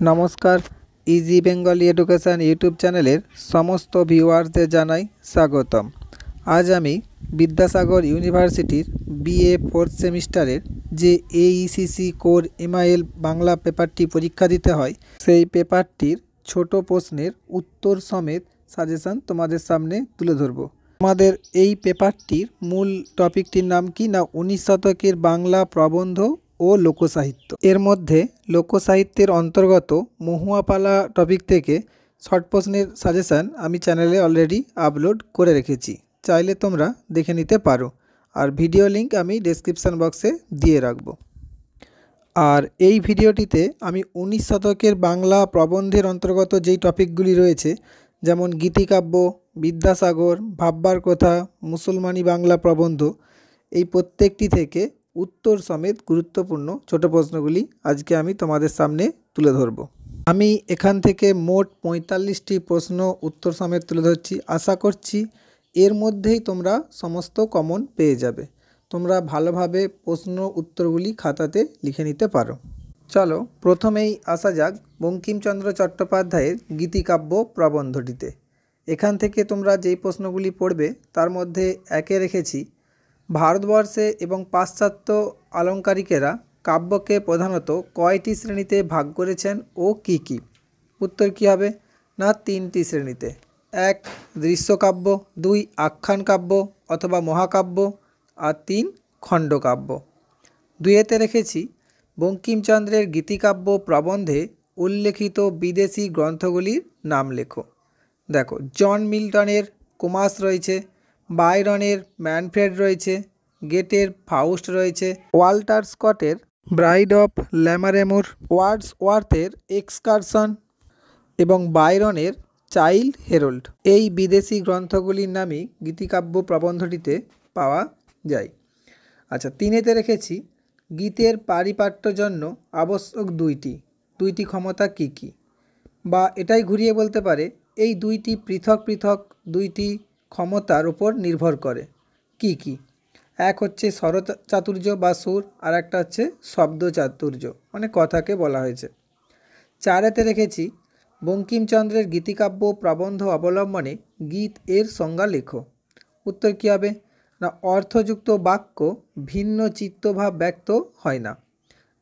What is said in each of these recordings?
নমস্কার, easy Bengali education YouTube চ্যানেলের সমস্ত ভিউয়ার্সদের জানাই স্বাগতম। আজ আমি বিদ্যাসাগর ইউনিভার্সিটির বিএ ফোর্থ সেমিস্টারের যে এইসিসি কোর এমআইএল বাংলা পেপারটি পরীক্ষা দিতে হয়, সেই পেপারটির ছোট প্রশ্নের উত্তর সমেত সাজেশন তোমাদের সামনে তুলে ধরব। আমাদের এই পেপারটির মূল টপিকটির নাম কি না 19 শতকের বাংলা প্রবন্ধ ও লোকসাহিত্য। এর মধ্যে লোকসাহিত্যের অন্তর্গত মহুয়াপালা টপিক থেকে শর্ট প্রশ্নের সাজেশান আমি চ্যানেলে অলরেডি আপলোড করে রেখেছি, চাইলে তোমরা দেখে নিতে পারো। আর ভিডিও লিংক আমি ডেসক্রিপশান বক্সে দিয়ে রাখবো। আর এই ভিডিওটিতে আমি 19 শতকের বাংলা প্রবন্ধের অন্তর্গত যেই টপিকগুলি রয়েছে, যেমন গীতিকাব্য, বিদ্যাসাগর, ভাববার কথা, মুসলমানি বাংলা প্রবন্ধ, এই প্রত্যেকটি থেকে উত্তর সমেত গুরুত্বপূর্ণ ছোট প্রশ্নগুলি আজকে আমি তোমাদের সামনে তুলে ধরব। আমি এখান থেকে মোট 45টি প্রশ্ন উত্তর সমেত তুলে ধরছি। আশা করছি এর মধ্যেই তোমরা সমস্ত কমন পেয়ে যাবে। তোমরা ভালোভাবে প্রশ্ন উত্তরগুলি খাতাতে লিখে নিতে পারো। চলো প্রথমেই আসা যাক বঙ্কিমচন্দ্র চট্টোপাধ্যায়ের গীতিকাব্য প্রবন্ধটিতে। এখান থেকে তোমরা যেই প্রশ্নগুলি পড়বে তার মধ্যে একে রেখেছি, ভারতবর্ষে এবং পাশ্চাত্য আলঙ্কারিকেরা কাব্যকে প্রধানত কয়টি শ্রেণীতে ভাগ করেছেন ও কি কি? উত্তর কী হবে না 3টি শ্রেণীতে। 1 দৃশ্যকাব্য, 2 আখ্যান কাব্য অথবা মহাকাব্য, আর 3 খণ্ডকাব্য। 2-এতে রেখেছি বঙ্কিমচন্দ্রের গীতিকাব্য প্রবন্ধে উল্লেখিত বিদেশি গ্রন্থগুলির নাম লেখো। দেখো, জন মিল্টনের কোমাস রয়েছে, বাইরনের ম্যানফ্রেড রয়েছে, গেটের ফাউস্ট রয়েছে, ওয়াল্টার স্কটের ব্রাইড অফ ল্যামারেমোর, ওয়ার্ডসওয়ার্থের এক্সকারশন এবং বাইরনের চাইল্ড হেরল্ড। এই বিদেশি গ্রন্থগুলির নামই গীতিকাব্য প্রবন্ধটিতে পাওয়া যায়। আচ্ছা, 3-এতে রেখেছি গীতের পারিপাট্য জন্য আবশ্যক দুইটি ক্ষমতা কি কি? বা এটাই ঘুরিয়ে বলতে পারে এই দুইটি পৃথক পৃথক দুইটি ক্ষমতার উপর নির্ভর করে। কি কি? এক হচ্ছে স্বর চাতুর্য বা সুর, আর একটা হচ্ছে শব্দ চাতুর্য, মানে কথাকে বলা হয়েছে। 4-এতে রেখেছি বঙ্কিমচন্দ্রের গীতিকাব্য প্রবন্ধ অবলম্বনে গীত এর সংজ্ঞা লেখো। উত্তর কী হবে না অর্থযুক্ত বাক্য ভিন্ন চিত্তভাব ব্যক্ত হয় না,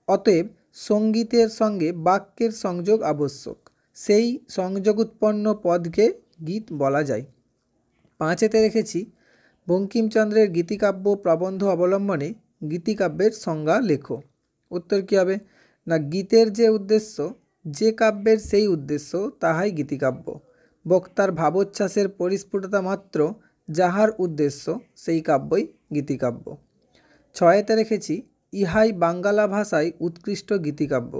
অতএব সঙ্গীতের সঙ্গে বাক্যের সংযোগ আবশ্যক, সেই সংযোগ উৎপন্ন পদকে গীত বলা যায়। 5-এতে রেখেছি বঙ্কিমচন্দ্রের গীতিকাব্য প্রবন্ধ অবলম্বনে গীতিকাব্যের সংজ্ঞা লেখো। উত্তর কী হবে না গীতের যে উদ্দেশ্য, যে কাব্যের সেই উদ্দেশ্য, তাহাই গীতিকাব্য। বক্তার ভাবোচ্ছ্বাসের পরিস্ফুটতা মাত্র যাহার উদ্দেশ্য, সেই কাব্যই গীতিকাব্য। 6-এতে রেখেছি ইহাই বাঙ্গালা ভাষায় উৎকৃষ্ট গীতিকাব্য।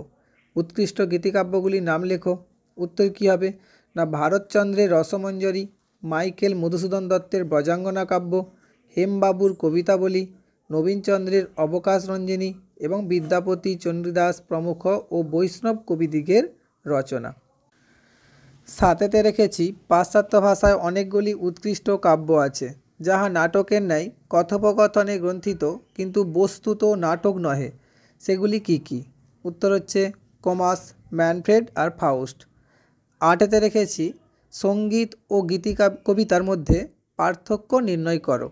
উৎকৃষ্ট গীতিকাব্যগুলির নাম লেখো। উত্তর কী হবে না ভারতচন্দ্রের রসমঞ্জরি, মাইকেল মধুসূদন দত্তের ব্রজাঙ্গনা কাব্য, হেমবাবুর কবিতাবলী, নবীনচন্দ্রের অবকাশ রঞ্জিনী এবং বিদ্যাপতি চন্ডীদাস প্রমুখ ও বৈষ্ণব কবিদিগের রচনা। 7-এতে রেখেছি পাশ্চাত্য ভাষায় অনেকগুলি উৎকৃষ্ট কাব্য আছে, যাহা নাটকের ন্যায় কথোপকথনে গ্রন্থিত, কিন্তু বস্তুত নাটক নহে। সেগুলি কি কি? উত্তর হচ্ছে কোমাস, ম্যানফ্রেড আর ফাউস্ট। 8-এতে রেখেছি সঙ্গীত ও কবিতার মধ্যে পার্থক্য নির্ণয় করো।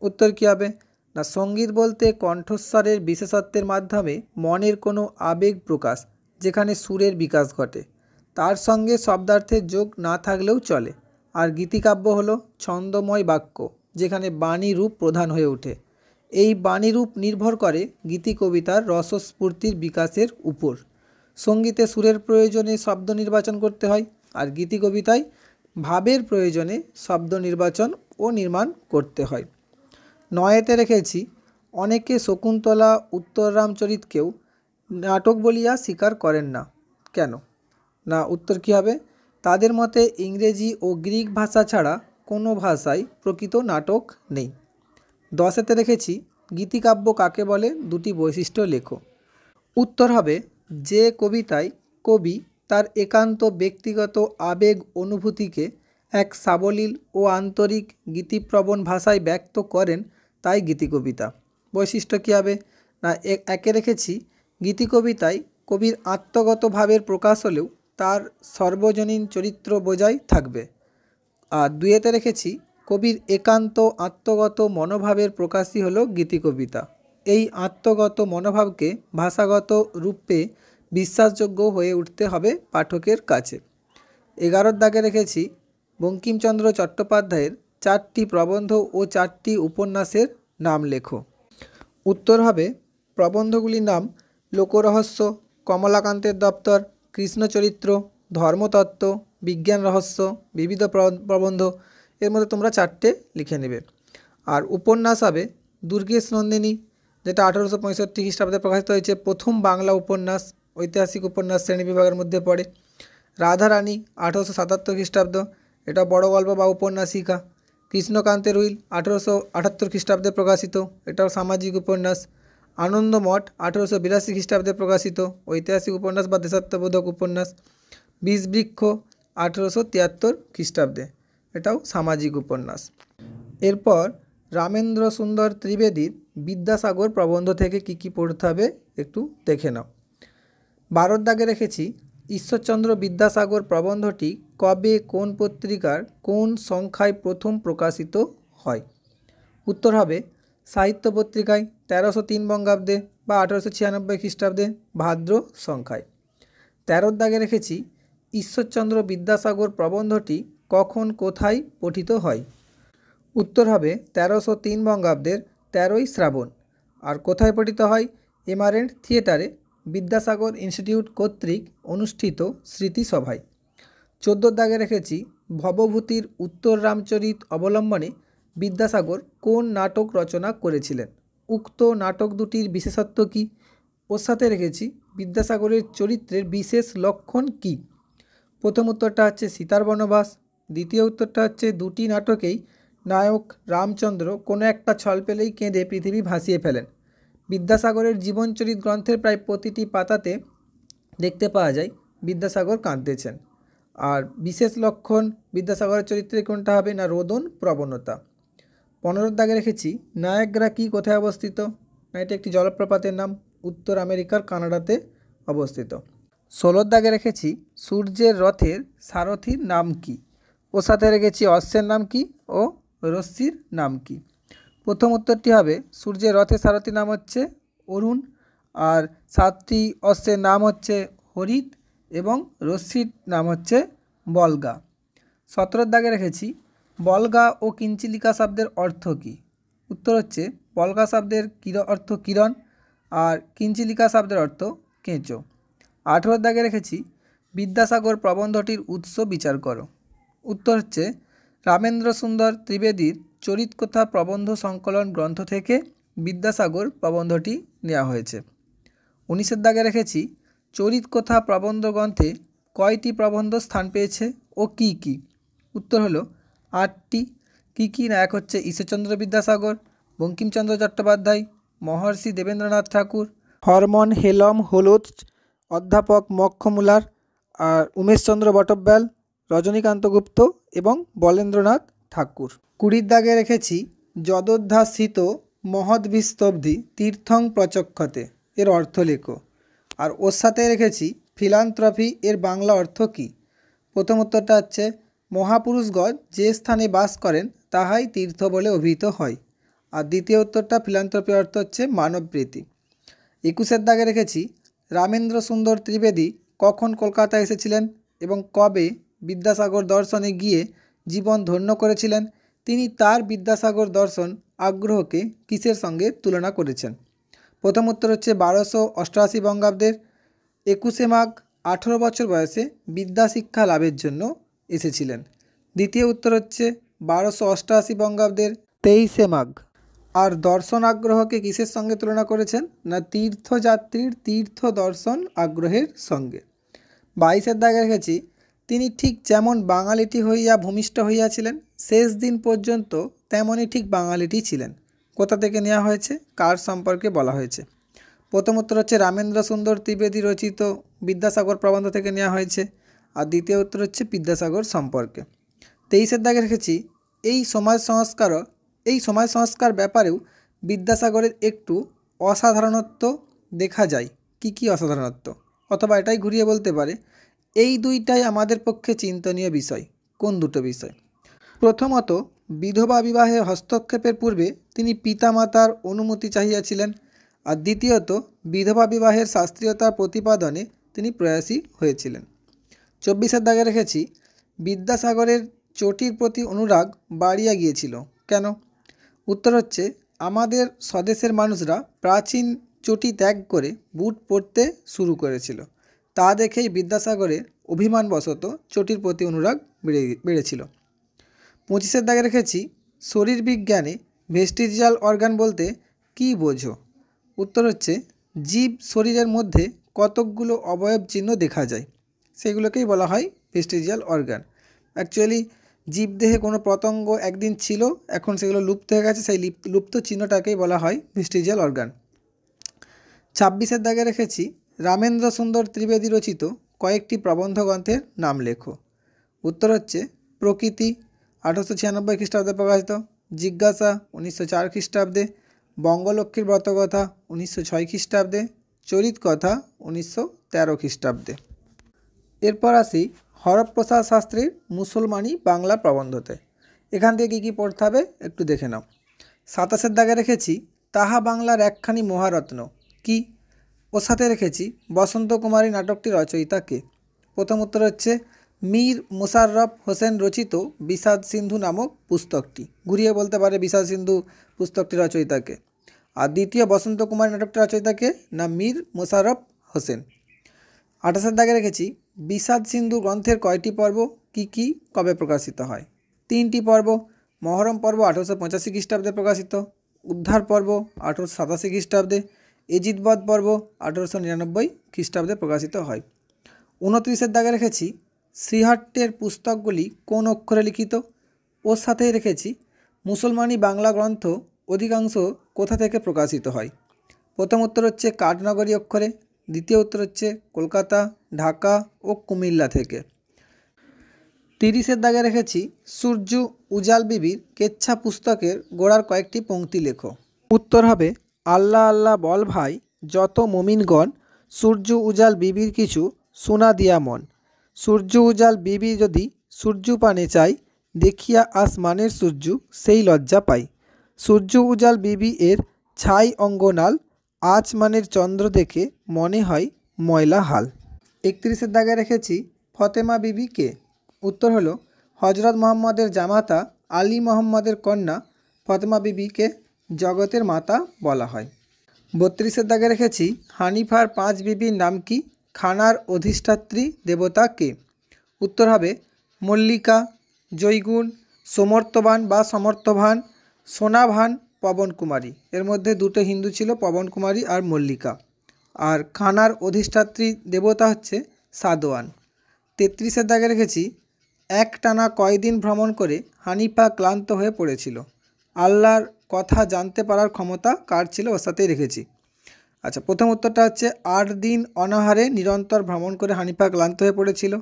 উত্তর কী হবে না সঙ্গীত বলতে কণ্ঠস্বরের বিশেষত্বের মাধ্যমে মনের কোনো আবেগ প্রকাশ, যেখানে সুরের বিকাশ ঘটে, তার সঙ্গে শব্দার্থের যোগ না থাকলেও চলে। আর গীতিকাব্য হলো ছন্দময় বাক্য, যেখানে বাণী রূপ প্রধান হয়ে ওঠে। এই বাণী রূপ নির্ভর করে গীতি কবিতার রসস্ফূর্তির বিকাশের উপর। সঙ্গীতে সুরের প্রয়োজনে শব্দ নির্বাচন করতে হয়, আর গীতি কবিতায় ভাবের প্রয়োজনে শব্দ নির্বাচন ও নির্মাণ করতে হয়। 9-এতে রেখেছি অনেকে শকুন্তলা উত্তররামচরিতকেও নাটক বলিয়া স্বীকার করেন না। কেন? না উত্তর কী হবে তাদের মতে ইংরেজি ও গ্রিক ভাষা ছাড়া কোনো ভাষায় প্রকৃত নাটক নেই। 10-এতে রেখেছি গীতিকাব্য কাকে বলে, দুটি বৈশিষ্ট্য লেখো। উত্তর হবে যে কবিতায় কবি তার একান্ত ব্যক্তিগত আবেগ অনুভূতিকে এক সাবলীল ও আন্তরিক গীতিপ্রবণ ভাষায় ব্যক্ত করেন, তাই গীতিকবিতা। বৈশিষ্ট্য কী হবে না একে রেখেছি গীতিকবিতায় কবির আত্মগত ভাবের প্রকাশ হলেও তার সর্বজনীন চরিত্র বজায় থাকবে। আর দুইয়েতে রেখেছি কবির একান্ত আত্মগত মনোভাবের প্রকাশই হলো গীতিকবিতা। এই আত্মগত মনোভাবকে ভাষাগত রূপে বিশ্বাসযোগ্য হয়ে উঠতে হবে পাঠকের কাছে। 11 দাগে রেখেছি বঙ্কিমচন্দ্র চট্টোপাধ্যায়ের 4টি প্রবন্ধ ও 4টি উপন্যাসের নাম লেখো। উত্তর হবে প্রবন্ধগুলির নাম লোকরহস্য, কমলাকান্তের দপ্তর, কৃষ্ণচরিত্র, ধর্মতত্ত্ব, বিজ্ঞান রহস্য, বিবিধ প্রবন্ধ। এর মধ্যে তোমরা 4টে লিখে নেবে। আর উপন্যাস হবে দুর্গেশ নন্দিনী, যেটা 1865 খ্রিস্টাব্দে প্রকাশিত হয়েছে, প্রথম বাংলা উপন্যাস, ঐতিহাসিক উপন্যাস শ্রেণী বিভাগের মধ্যে পড়ে। রাধারানী 1877 খ্রিস্টাব্দ, এটা বড় গল্প বা উপন্যাসিকা। কৃষ্ণকান্তের উইল 1878 খ্রিস্টাব্দে প্রকাশিত, এটাও সামাজিক উপন্যাস। আনন্দমঠ 1882 খ্রিস্টাব্দে প্রকাশিত, ঐতিহাসিক উপন্যাস বা দেশাত্মবোধক উপন্যাস। বিষবৃক্ষ 1873 খ্রিস্টাব্দে, এটাও সামাজিক উপন্যাস। এরপর রামেন্দ্র সুন্দর ত্রিবেদীর বিদ্যাসাগর প্রবন্ধ থেকে কি পড়তে হবে একটু দেখে নাও। 12 দাগে রেখেছি ঈশ্বরচন্দ্র বিদ্যাসাগর প্রবন্ধটি কবে কোন পত্রিকার কোন সংখ্যায় প্রথম প্রকাশিত হয়। উত্তর হবে সাহিত্য পত্রিকায় 1303 বঙ্গাব্দে বা 1896 খ্রিস্টাব্দে ভাদ্র সংখ্যায়। 13 দাগে রেখেছি ঈশ্বরচন্দ্র বিদ্যাসাগর প্রবন্ধটি কখন কোথায় পঠিত হয়। উত্তর হবে 1303 বঙ্গাব্দের 13ই শ্রাবণ। আর কোথায় পঠিত হয়? এমারেন্ট থিয়েটারে বিদ্যাসাগর ইনস্টিটিউট কর্তৃক অনুষ্ঠিত স্মৃতিসভায়। 14 দাগে রেখেছি ভবভূতির উত্তর রামচরিত অবলম্বনে বিদ্যাসাগর কোন নাটক রচনা করেছিলেন। উক্ত নাটক দুটির বিশেষত্ব কী? ওর সাথে রেখেছি বিদ্যাসাগরের চরিত্রের বিশেষ লক্ষণ কী। প্রথম উত্তরটা হচ্ছে সীতার বনবাস। দ্বিতীয় উত্তরটা হচ্ছে দুটি নাটকেই নায়ক রামচন্দ্র কোনো একটা ছল পেলেই কেঁদে পৃথিবী ভাসিয়ে ফেলেন। বিদ্যাসাগরের জীবনচরিত গ্রন্থের প্রায় প্রতিটি পাতাতে দেখতে পাওয়া যায় বিদ্যাসাগর কাঁদতেছেন। আর বিশেষ লক্ষণ বিদ্যাসাগরের চরিত্রে কোনটা হবে না? রোদন প্রবণতা। 15 দাগে রেখেছি নায়াগ্রা কি কোথায় অবস্থিত? না, এটা একটি জলপ্রপাতের নাম, উত্তর আমেরিকার কানাডাতে অবস্থিত। 16 দাগে রেখেছি সূর্যের রথের সারথীর নাম কি। ওর সাথে রেখেছি অশ্বের নাম কি ও রশ্মির নাম কি। প্রথম উত্তরটি হবে সূর্যের রথের সারথীর নাম হচ্ছে অরুণ, আর 7টি অশ্বের নাম হচ্ছে হরিত এবং রশ্মির নাম হচ্ছে বলগা। 17 দাগে রেখেছি বলগা ও কিঞ্চিলিকা শব্দের অর্থ কী। উত্তর হচ্ছে বলগা শব্দের অর্থ কিরণ আর কিঞ্চিলিকা শব্দের অর্থ কেঁচো। 18 দাগে রেখেছি বিদ্যাসাগর প্রবন্ধটির উৎস বিচার করো। উত্তর হচ্ছে রামেন্দ্র সুন্দর ত্রিবেদীর চরিতকথা প্রবন্ধ সংকলন গ্রন্থ থেকে বিদ্যাসাগর প্রবন্ধটি নেওয়া হয়েছে। 19 দাগে রেখেছি চরিতকথা প্রবন্ধ গ্রন্থে কয়টি প্রবন্ধ স্থান পেয়েছে ও কি কি। উত্তর হলো 8টি। কী কী না? এক হচ্ছে ঈশ্বরচন্দ্র বিদ্যাসাগর, বঙ্কিমচন্দ্র চট্টোপাধ্যায়, মহর্ষি দেবেন্দ্রনাথ ঠাকুর, হরমন হেলম হোলচ, অধ্যাপক মক্ষমুলার, আর উমেশচন্দ্র বটব্যাল, রজনীকান্ত গুপ্ত এবং বলেন্দ্রনাথ ঠাকুর। 20 দাগে রেখেছি যদোদ্ধাসিত মহদ্ভিস্তব্ধি তীর্থং প্রচক্ষতে, এর অর্থ লেখো। আর ওর সাথে রেখেছি ফিলান্থ্রফি এর বাংলা অর্থ কী। প্রথম উত্তরটা হচ্ছে মহাপুরুষগণ যে স্থানে বাস করেন তাহাই তীর্থ বলে অভিহিত হয়। আর দ্বিতীয় উত্তরটা ফিলান্থ্রপি অর্থ হচ্ছে মানবপ্রীতি। 21 দাগে রেখেছি রামেন্দ্র সুন্দর ত্রিবেদী কখন কলকাতায় এসেছিলেন এবং কবে বিদ্যাসাগর দর্শনে গিয়ে জীবন ধন্য করেছিলেন। তিনি তার বিদ্যাসাগর দর্শন আগ্রহকে কিসের সঙ্গে তুলনা করেছেন। প্রথম উত্তর হচ্ছে 1288 বঙ্গাব্দের 21শে মাঘ 18 বছর বয়সে বিদ্যাশিক্ষা লাভের জন্য এসেছিলেন। দ্বিতীয় উত্তর হচ্ছে 1288 বঙ্গাব্দের 23শে মাঘ। আর দর্শন আগ্রহকে কিসের সঙ্গে তুলনা করেছেন না তীর্থযাত্রীর তীর্থ দর্শন আগ্রহের সঙ্গে। 22 দাগে রেখেছি তিনি ঠিক যেমন বাঙালিটি হইয়া ভূমিষ্ঠ হইয়াছিলেন শেষ দিন পর্যন্ত তেমনই ঠিক বাঙালিটি ছিলেন। কোথা থেকে নেওয়া হয়েছে, কার সম্পর্কে বলা হয়েছে। প্রথম উত্তর হচ্ছে রামেন্দ্র সুন্দর ত্রিবেদী রচিত বিদ্যাসাগর প্রবন্ধ থেকে নেওয়া হয়েছে। আর দ্বিতীয় উত্তর হচ্ছে বিদ্যাসাগর সম্পর্কে। 23 দাগে রেখেছি এই সমাজ সংস্কার ব্যাপারেও বিদ্যাসাগরের একটু অসাধারণত্ব দেখা যায়। কি কি অসাধারণত্ব? অথবা এটাই ঘুরিয়ে বলতে পারে এই দুইটাই আমাদের পক্ষে চিন্তনীয় বিষয়। কোন দুটো বিষয়? প্রথমত, বিধবা বিবাহে হস্তক্ষেপের পূর্বে তিনি পিতামাতার অনুমতি চাহিয়াছিলেন, আর দ্বিতীয়ত বিধবা বিবাহের শাস্ত্রীয়তা প্রতিপাদনে তিনি প্রয়াসী হয়েছিলেন। 24 দাগে রেখেছি বিদ্যাসাগরের চটির প্রতি অনুরাগ বাড়িয়া গিয়েছিল কেন? উত্তর হচ্ছে আমাদের স্বদেশের মানুষরা প্রাচীন চটি ত্যাগ করে বুট পরতে শুরু করেছিল, তা দেখেই বিদ্যাসাগরের অভিমানবশত চটির প্রতি অনুরাগ বেড়েছিল। 25 দাগে রেখেছি শরীর বিজ্ঞানে ভেস্টিজিয়াল অর্গান বলতে কি বোঝো? উত্তর হচ্ছে জীব শরীরের মধ্যে কতকগুলো অবয়ব চিহ্ন দেখা যায়, সেগুলোকেই বলা হয় ভেস্টিজিয়াল অর্গান। অ্যাকচুয়ালি জীবদেহে কোনো পতঙ্গ একদিন ছিল, এখন সেগুলো লুপ্ত হয়ে গেছে, সেই লুপ্ত চিহ্নটাকেই বলা হয় ভেস্টিজিয়াল অর্গান। 26 দাগে রেখেছি রামেন্দ্র সুন্দর ত্রিবেদী রচিত কয়েকটি প্রবন্ধ গ্রন্থের নাম লেখো। উত্তর হচ্ছে প্রকৃতি 1896 খ্রিস্টাব্দে প্রকাশিত, জিজ্ঞাসা 1904 খ্রিস্টাব্দে, বঙ্গলক্ষ্মীর ব্রতকথা 1906 খ্রিস্টাব্দে, চরিত কথা 1913 খ্রিস্টাব্দে। এরপর আসি হরপ্রসাদ শাস্ত্রীর মুসলমানি বাংলা প্রবন্ধতে। এখান থেকে কী পড়তে হবে একটু দেখে নাও। 27 দাগে রেখেছি তাহা বাংলার একখানি মহারত্ন কি? ওর সাথে রেখেছি বসন্ত কুমারী নাটকটি রচয়িতা কে? প্রথম উত্তর হচ্ছে মীর মোশাররফ হোসেন রচিত বিষাদ সিন্ধু নামক পুস্তকটি, ঘুরিয়ে বলতে পারে বিষাদ সিন্ধু পুস্তকটি রচয়িতাকে। আর দ্বিতীয় বসন্ত কুমারী নাটকটি রচয়িতাকে না মীর মোশাররফ হোসেন। 28 দাগে রেখেছি বিষাদ সিন্ধু গ্রন্থের কয়টি পর্ব, কি কি, কবে প্রকাশিত হয়? 3টি পর্ব। মহরম পর্ব 1885 খ্রিস্টাব্দে প্রকাশিত, উদ্ধার পর্ব 1887 খ্রিস্টাব্দে, এজিদবধ পর্ব 1899 খ্রিস্টাব্দে প্রকাশিত হয়। 29 দাগে রেখেছি শ্রীহট্টের পুস্তকগুলি কোন অক্ষরে লিখিত? ওর সাথেই রেখেছি মুসলমানি বাংলা গ্রন্থ অধিকাংশ কোথা থেকে প্রকাশিত হয়? প্রথম উত্তর হচ্ছে কাঠনগরী অক্ষরে, দ্বিতীয় উত্তর হচ্ছে কলকাতা, ঢাকা ও কুমিল্লা থেকে। 30 দাগে রেখেছি সূর্য উজাল বিবির কেচ্ছা পুস্তকের গোড়ার কয়েকটি পংক্তি লেখো। উত্তর হবে আল্লাহ আল্লাহ বল ভাই যত মমিনগণ, সূর্য উজাল বিবির কিছু সোনা দিয়া মন। সূর্য উজাল বিবি যদি সূর্য পানে চাই, দেখিয়া আসমানের সূর্য সেই লজ্জা পাই। সূর্য উজাল বিবি এর ছাই অঙ্গনাল, আচমানের চন্দ্র দেখে মনে হয় ময়লা হাল। 31 দাগে রেখেছি ফতেমা বিবি কে? উত্তর হলো হজরত মোহাম্মদের জামাতা আলী মোহাম্মদের কন্যা ফতেমা বিবিকে জগতের মাতা বলা হয়। 32 দাগে রেখেছি হানিফার 5 বিবির নাম কি? খানার অধিষ্ঠাত্রী দেবতা কে? উত্তর হবে মল্লিকা, জৈগুণ, সমর্থবান বা সমর্থভান, সোনাভান, পবন কুমারী। এর মধ্যে দুটো হিন্দু ছিল, পবন কুমারী আর মল্লিকা। আর খানার অধিষ্ঠাত্রী দেবতা হচ্ছে সাদোয়ান। 33 দাগে রেখেছি একটানা কয়দিন ভ্রমণ করে হানিফা ক্লান্ত হয়ে পড়েছিল? আল্লাহর কথা জানতে পারার ক্ষমতা কার ছিল? ওর সাথেই রেখেছি। আচ্ছা, প্রথম উত্তরটা হচ্ছে 8 দিন অনাহারে নিরন্তর ভ্রমণ করে হানিফা ক্লান্ত হয়ে পড়েছিল,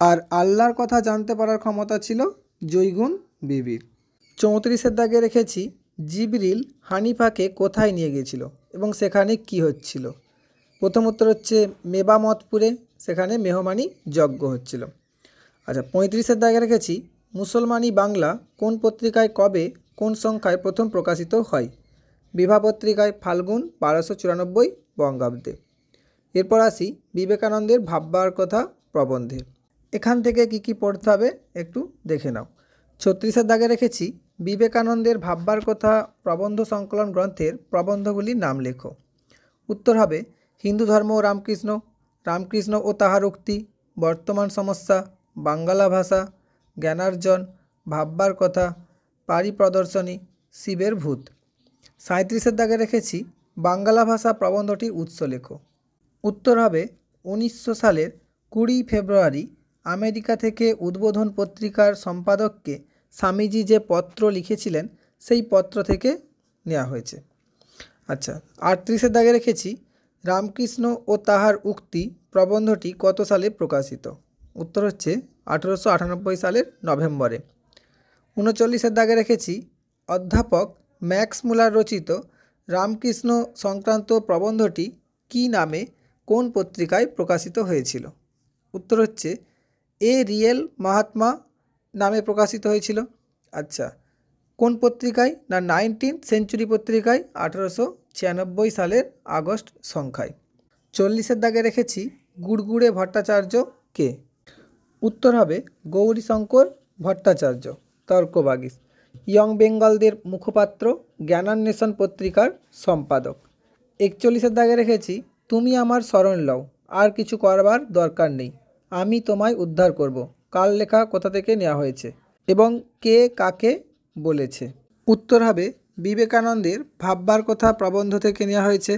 আর আল্লাহর কথা জানতে পারার ক্ষমতা ছিল জৈগুণ বিবির। 34 দাগে রেখেছি জিবরিল হানিফাকে কোথায় নিয়ে গিয়েছিল এবং সেখানে কি হচ্ছিল? প্রথম উত্তর হচ্ছে মেবামতপুরে, সেখানে মেহমানি যজ্ঞ হচ্ছিল। আচ্ছা, 35 দাগে রেখেছি মুসলমানি বাংলা কোন পত্রিকায় কবে কোন সংখ্যায় প্রথম প্রকাশিত হয়? বিভা পত্রিকায় ফাল্গুন 1294 বঙ্গাব্দে। এরপর আসি বিবেকানন্দের ভাববার কথা প্রবন্ধে। এখান থেকে কি কি পড়তে হবে একটু দেখে নাও। 36 দাগে রেখেছি বিবেকানন্দের ভাববার কথা প্রবন্ধ সংকলন গ্রন্থের প্রবন্ধগুলির নাম লেখো। উত্তর হবে হিন্দু ধর্ম ও রামকৃষ্ণ, রামকৃষ্ণ ও তাহার উক্তি, বর্তমান সমস্যা, বাঙ্গালা ভাষা, জ্ঞানার্জন, ভাববার কথা, পারি প্রদর্শনী, শিবের ভূত। 37 দাগে রেখেছি বাঙ্গালা ভাষা প্রবন্ধটির উৎস লেখো। উত্তর হবে 1900 সালের 20 ফেব্রুয়ারি আমেরিকা থেকে উদ্বোধন পত্রিকার সম্পাদককে স্বামীজি যে পত্র লিখেছিলেন সেই পত্র থেকে নেওয়া হয়েছে। আচ্ছা, 38 দাগে রেখেছি রামকৃষ্ণ ও তাহার উক্তি প্রবন্ধটি কত সালে প্রকাশিত? উত্তর হচ্ছে 1898 সালের নভেম্বরে। 39 দাগে রেখেছি অধ্যাপক ম্যাক্স মুলার রচিত রামকৃষ্ণ সংক্রান্ত প্রবন্ধটি কি নামে কোন পত্রিকায় প্রকাশিত হয়েছিল? উত্তর হচ্ছে এ রিয়েল মাহাত্মা নামে প্রকাশিত হয়েছিল। আচ্ছা, কোন পত্রিকায়? না 19th সেঞ্চুরি পত্রিকায় 1896 সালের আগস্ট সংখ্যায়। 40-এর দাগে রেখেছি গুড়গুড়ে ভট্টাচার্য কে? উত্তর হবে গৌরীশঙ্কর ভট্টাচার্য, তর্কবাগীশ। ইয়ং বেঙ্গলদের মুখপাত্র, জ্ঞানান্বেষণ পত্রিকার সম্পাদক। 41-এর দাগে রেখেছি তুমি আমার শরণ লও, আর কিছু করবার দরকার নেই, আমি তোমায় উদ্ধার করব। কার লেখা, কোথা থেকে নেওয়া হয়েছে এবং কে কাকে বলেছে? উত্তর হবে বিবেকানন্দের ভাববার কথা প্রবন্ধ থেকে নেওয়া হয়েছে।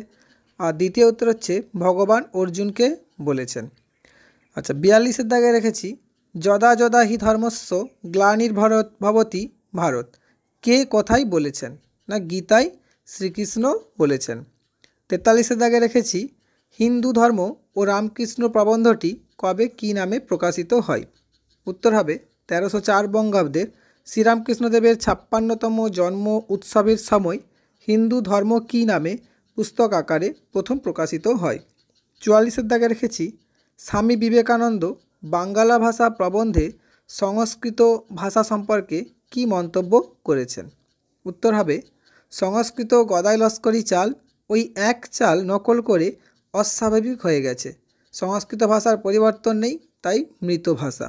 আর দ্বিতীয় উত্তর হচ্ছে ভগবান অর্জুনকে বলেছেন। আচ্ছা, 42-এর দাগে রেখেছি যদা যদা হি ধর্মস্য গ্লানির্ভবতি ভারত, কে কোথায় বলেছেন? না গীতায় শ্রীকৃষ্ণ বলেছেন। 43-এর দাগে রেখেছি হিন্দু ধর্ম ও রামকৃষ্ণ প্রবন্ধটি কবে কী নামে প্রকাশিত হয়? উত্তর হবে 1304 বঙ্গাব্দের শ্রীরামকৃষ্ণদেবের 56তম জন্ম উৎসবের সময় হিন্দু ধর্ম কী নামে পুস্তক আকারে প্রথম প্রকাশিত হয়। 44-এর দাগে রেখেছি স্বামী বিবেকানন্দ বাংলা ভাষা প্রবন্ধে সংস্কৃত ভাষা সম্পর্কে কী মন্তব্য করেছেন? উত্তর হবে সংস্কৃত গদাই লস্করি চাল, ওই এক চাল নকল করে অস্বাভাবিক হয়ে গেছে, সংস্কৃত ভাষার পরিবর্তন নেই, তাই মৃত ভাষা।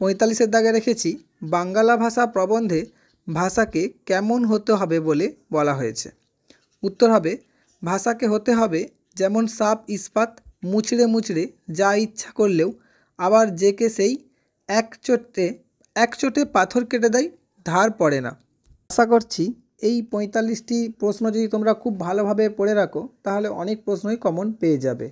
45-এর দাগে রেখেছি বাংলা ভাষা প্রবন্ধে ভাষাকে কেমন হতে হবে বলে বলা হয়েছে? উত্তর হবে ভাষাকে হতে হবে যেমন সাপ ইস্পাত, মুচড়ে মুচড়ে যা ইচ্ছা করলেও আবার যে সেই এক চোটে পাথর কেটে দেয়, ধার পড়ে না। আশা করছি এই 45টি প্রশ্ন যদি তোমরা খুব ভালোভাবে পড়ে রাখো তাহলে অনেক প্রশ্নই কমন পেয়ে যাবে।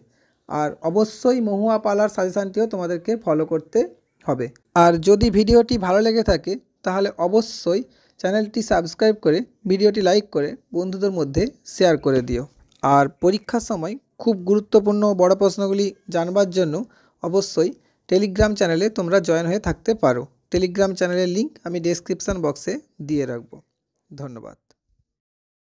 আর অবশ্যই মহুয়া পালার সাজেশানটিও তোমাদেরকে ফলো করতে হবে। আর যদি ভিডিওটি ভালো লেগে থাকে তাহলে অবশ্যই চ্যানেলটি সাবস্ক্রাইব করে ভিডিওটি লাইক করে বন্ধুদের মধ্যে শেয়ার করে দিও। আর পরীক্ষার সময় খুব গুরুত্বপূর্ণ বড় প্রশ্নগুলি জানবার জন্য অবশ্যই টেলিগ্রাম চ্যানেলে তোমরা জয়েন হয়ে থাকতে পারো। টেলিগ্রাম চ্যানেলের লিঙ্ক আমি ডেসক্রিপশান বক্সে দিয়ে রাখবো। ধন্যবাদ।